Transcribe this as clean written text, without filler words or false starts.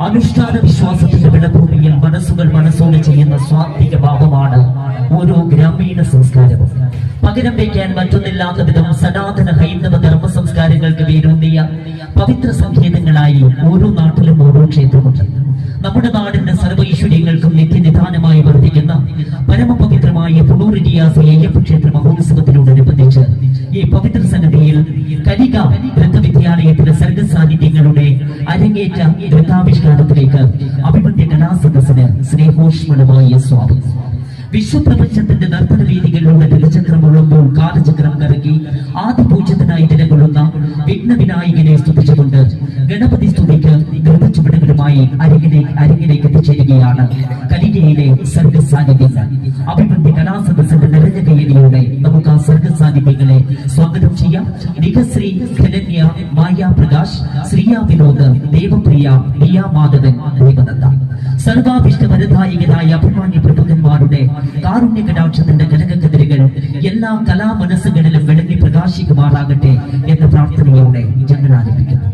അനുഷ്ഠാന വിശ്വാസത്തിന്റെ വിളഭൂമിയിൽ മനസ്സോട് ചെയ്യുന്ന സ്വാത്വിക ഭാവമാണ് ഓരോ ഗ്രാമീണ സംസ്കാരവും. പകരം വയ്ക്കാൻ മറ്റൊന്നില്ലാത്ത വിധം സനാതന ഹൈന്ദവ ധർമ്മ സംസ്കാരങ്ങൾക്ക് വേരൂന്നിയ പവിത്ര സങ്കേതങ്ങളായി ഓരോ നാട്ടിലും ഓരോ ക്ഷേത്രമുണ്ട്. നമ്മുടെ നാടിന്റെ സർവ്വ ഈശ്വര്യങ്ങൾക്കും നിത്യനിധാനമായി വർദ്ധിക്കുന്ന പരമപവിത്രമായ പുണൂരിയാസ അയ്യപ്പ ക്ഷേത്ര മഹോത്സവത്തിനോടനുബന്ധിച്ച് ഈ പവിത്ര സന്നിധിയിൽ കലിക നൃത്തവിദ്യാലയത്തിലെ സർഗസാന്നിധ്യങ്ങളുടെ അരങ്ങേറ്റ നൃത്താവിഷ്കാരത്തിലേക്ക് അഭിമന്യ കലാസദസ്സിന് സ്നേഹോഷ്മളമായ സ്വാഗതം. വിശ്വപ്രപഞ്ചത്തിന്റെ നർത്തന രീതികളിലൂടെ തിരുചക്രം ഉള്ളുമ്പോൾ കാലചക്രം കറങ്ങി ആദിപൂജ്യത്തിനായി നിലകൊള്ളുന്ന വിഘ്നവിനായകനെ സ്തുതിച്ചുകൊണ്ട് ഗണപതി സ്തുതിക്ക് ഗൃഹചുവടുകളുമായി അരങ്ങിലേക്ക് എത്തിച്ചേരുകയാണ് കലികയിലെ സർഗസാന്നിധ്യങ്ങൾ. അഭിവൃദ്ധി കലാസദസ്സിന്റെ നിറഞ്ഞ കയ്യടിയോടെ നമുക്ക് ആ സർഗസാന്നിധ്യങ്ങളെ സ്വാഗതം ചെയ്യാം. നിഖശ്രീ ഖലന്യ മായ പ്രകാശ്, ശ്രീയ വിനോദ്, ദേവപ്രിയ, ദിയ മാധവൻ, ദേവദത്ത, സർവാഭിഷ്ടവരദായകനായ അഭിമാന്യ പ്രഭുക്കന്മാരുടെ കാരുണ്യ കടാക്ഷത്തിന്റെ കനകക്കതിരുകൾ എല്ലാ കലാമനസ്സുകളിലും വിളങ്ങി പ്രകാശിക്കുമാറാകട്ടെ എന്ന പ്രാർത്ഥനയോടെ ഞങ്ങൾ ആരംഭിക്കുന്നു.